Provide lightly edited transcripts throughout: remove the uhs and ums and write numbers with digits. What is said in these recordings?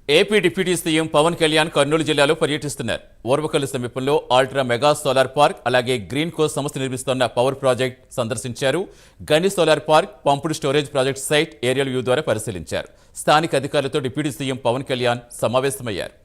AP deputy CM Pawan Kalyan Kurnool జిల్లాలో పర్యటిస్తున్నారు. ఓర్వకల్లు సమీపంలో అల్ట్రా మెగా సోలార్ పార్క్, అలాగే గ్రీన్ కో సంస్థ నిర్మిస్తున్న పవర్ ప్రాజెక్ట్ సందర్శించారు. గని సోలార్ పార్క్, పంపుడు storage project site aerial view ద్వారా పరిశీలించారు. స్థానిక అధికారులతో డిప్యూటీ సీఎం పవన్ కళ్యాణ్ సమావేశమయ్యారు.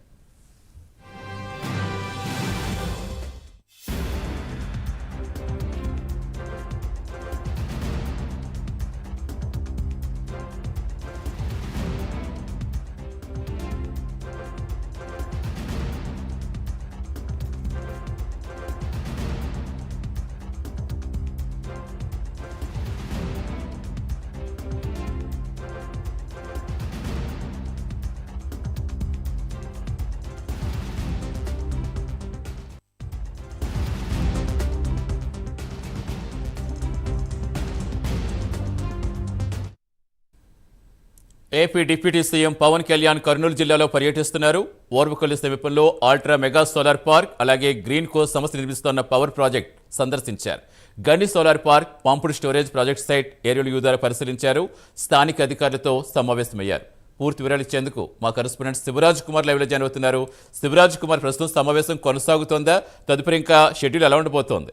AP deputy CM Pawan Kalyan Kurnool జిల్లాలో పర్యటిస్తున్నారు. ఓర్వకల్లు సమీపంలో అల్ట్రా మెగా సోలార్ పార్క్, అలాగే గ్రీన్ కో సంస్థ నిర్మిస్తున్న పవర్ ప్రాజెక్ట్ సందర్శించారు. గని సోలార్ పార్క్, పంపుడు storage project site aerial view ద్వారా పరిశీలించారు. స్థానిక అధికారులతో సమావేశమయ్యారు. పూర్తి వివరాలు ఇచ్చేందుకు మా కరెస్పాండెంట్ శివరాజ్ కుమార్ లైవ్లో జాయిన్ అవుతున్నారు. శివరాజ్ కుమార్, ప్రస్తుతం సమావేశం కొనసాగుతోందా? తదుపరి ఇంకా షెడ్యూల్ ఎలా ఉండబోతోంది?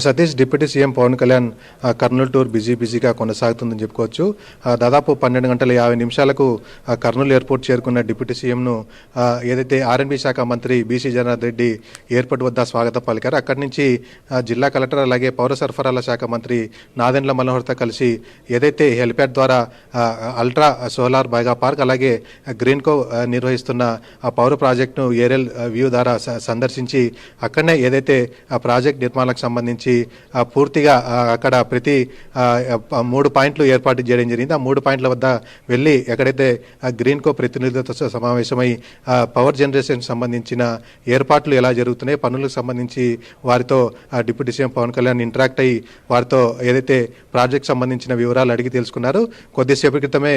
Satish, deputy CM Pawan Kalyan Kurnool tour బిజీగా కొనసాగుతుందని చెప్పుకోవచ్చు. దాదాపు 12 గంటల 50 నిమిషాలకు కర్నూలు ఎయిర్పోర్ట్ చేరుకున్న డిప్యూటీ సీఎంను ఏదైతే ఆర్ఎండ్బి శాఖ మంత్రి బీసీ జనార్దన్ రెడ్డి ఎయిర్పోర్ట్ వద్ద స్వాగతం పలికారు. అక్కడి నుంచి జిల్లా కలెక్టర్, అలాగే పౌర సరఫరాల శాఖ మంత్రి నాదెండ్ల మనోహర్తో కలిసి ఏదైతే హెలిప్యాడ్ ద్వారా అల్ట్రా సోలార్ మెగా పార్క్, అలాగే గ్రీన్ కో నిర్వహిస్తున్న ఆ పౌర ప్రాజెక్టును ఏరియల్ వ్యూ ద్వారా సందర్శించి అక్కడనే ఏదైతే ఆ ప్రాజెక్ట్ నిర్మాణాలకు సంబంధించి పూర్తిగా అక్కడ ప్రతి 3 పాయింట్లు ఏర్పాటు చేయడం జరిగింది. ఆ 3 పాయింట్ల వద్ద వెళ్ళి ఎక్కడైతే గ్రీన్ కో ప్రతినిధులతో సమావేశమై పవర్ జనరేషన్ సంబంధించిన ఏర్పాట్లు ఎలా జరుగుతున్నాయి, పనులకు సంబంధించి వారితో deputy CM Pawan Kalyan interact అయ్యి వారితో ఏదైతే ప్రాజెక్ట్ సంబంధించిన వివరాలు అడిగి తెలుసుకున్నారు. కొద్దిసేపటి క్రితమే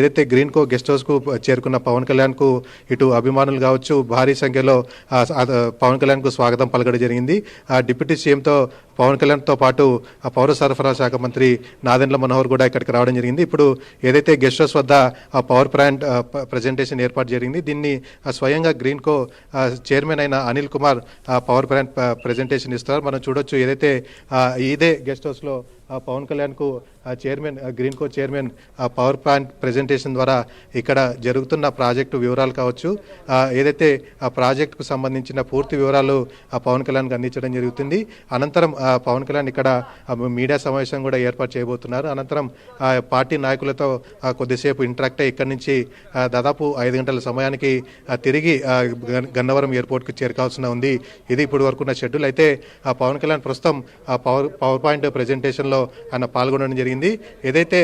ఏదైతే గ్రీన్ కో గెస్ట్ హౌస్కు చేరుకున్న పవన్ కళ్యాణ్కు ఇటు అభిమానులు కావచ్చు, భారీ సంఖ్యలో పవన్ కళ్యాణ్కు స్వాగతం పలకడం జరిగింది. డిప్యూటీ సీఎంతో పవన్ కళ్యాణ్తో పాటు పౌర సరఫరా శాఖ మంత్రి నాదెండ్ల మనోహర్ కూడా ఇక్కడికి రావడం జరిగింది. ఇప్పుడు ఏదైతే గెస్ట్ హౌస్ వద్ద పవర్ ప్లాంట్ ప్రజెంటేషన్ ఏర్పాటు జరిగింది, దీన్ని స్వయంగా గ్రీన్ కో చైర్మన్ అయిన Anil Kumar power plant presentation ఇస్తారు. మనం చూడొచ్చు, ఏదైతే ఇదే గెస్ట్ హౌస్లో పవన్ కళ్యాణ్కు chairman, Greenko chairman power plant presentation ద్వారా ఇక్కడ జరుగుతున్న ప్రాజెక్టు వివరాలు కావచ్చు, ఏదైతే ఆ ప్రాజెక్టుకు సంబంధించిన పూర్తి వివరాలు పవన్ కళ్యాణ్కి అందించడం జరుగుతుంది. అనంతరం పవన్ కళ్యాణ్ ఇక్కడ మీడియా సమావేశం కూడా ఏర్పాటు చేయబోతున్నారు. అనంతరం పార్టీ నాయకులతో కొద్దిసేపు ఇంటరాక్ట్ అయ్యి ఇక్కడి నుంచి దాదాపు 5 గంటల సమయానికి తిరిగి గన్నవరం ఎయిర్పోర్ట్కి చేరుకోవాల్సిన ఉంది. ఇది ఇప్పుడు వరకున్న షెడ్యూల్. అయితే పవన్ కళ్యాణ్ ప్రస్తుతం పవర్ పాయింట్ ప్రజెంటేషన్లో ఆయన పాల్గొనడం జరిగింది. ఏదైతే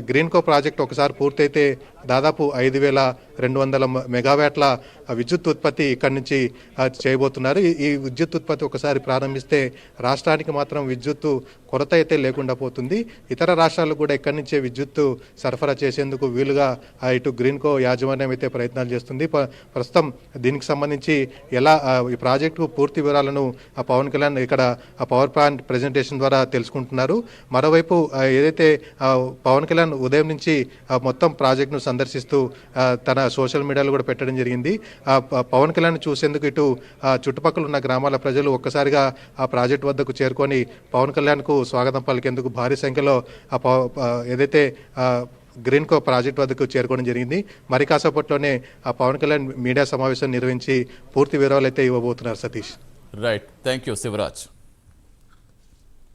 గ్రీన్ కో ప్రాజెక్ట్ ఒకసారి పూర్తయితే దాదాపు 5200 మెగావాట్ల విద్యుత్ ఉత్పత్తి ఇక్కడి నుంచి చేయబోతున్నారు. ఈ విద్యుత్ ఉత్పత్తి ఒకసారి ప్రారంభిస్తే రాష్ట్రానికి మాత్రం విద్యుత్తు కొరత అయితే లేకుండా పోతుంది. ఇతర రాష్ట్రాలకు కూడా ఇక్కడి నుంచే విద్యుత్తు సరఫరా చేసేందుకు వీలుగా ఇటు గ్రీన్ కో యాజమాన్యం అయితే ప్రయత్నాలు చేస్తుంది. ప్రస్తుతం దీనికి సంబంధించి ఎలా ఈ ప్రాజెక్టు పూర్తి వివరాలను పవన్ కళ్యాణ్ ఇక్కడ పవర్ ప్లాంట్ ప్రజెంటేషన్ ద్వారా తెలుసుకుంటున్నారు. మరోవైపు ఏదైతే పవన్ కళ్యాణ్ ఉదయం నుంచి మొత్తం ప్రాజెక్టును సందర్శిస్తూ తన సోషల్ మీడియాలో కూడా పెట్టడం జరిగింది. పవన్ కళ్యాణ్ చూసేందుకు ఇటు చుట్టుపక్కల ఉన్న గ్రామాల ప్రజలు ఒక్కసారిగా ఆ ప్రాజెక్టు వద్దకు చేరుకొని పవన్ కళ్యాణ్కు స్వాగతం పలికేందుకు భారీ సంఖ్యలో ఏదైతే గ్రీన్ కో ప్రాజెక్ట్ వద్దకు చేరుకోవడం జరిగింది. మరి కాసేపట్లోనే ఆ పవన్ కళ్యాణ్ మీడియా సమావేశం నిర్వహించి పూర్తి వివరాలు అయితే ఇవ్వబోతున్నారు. Satish, right, thank you Shivraj.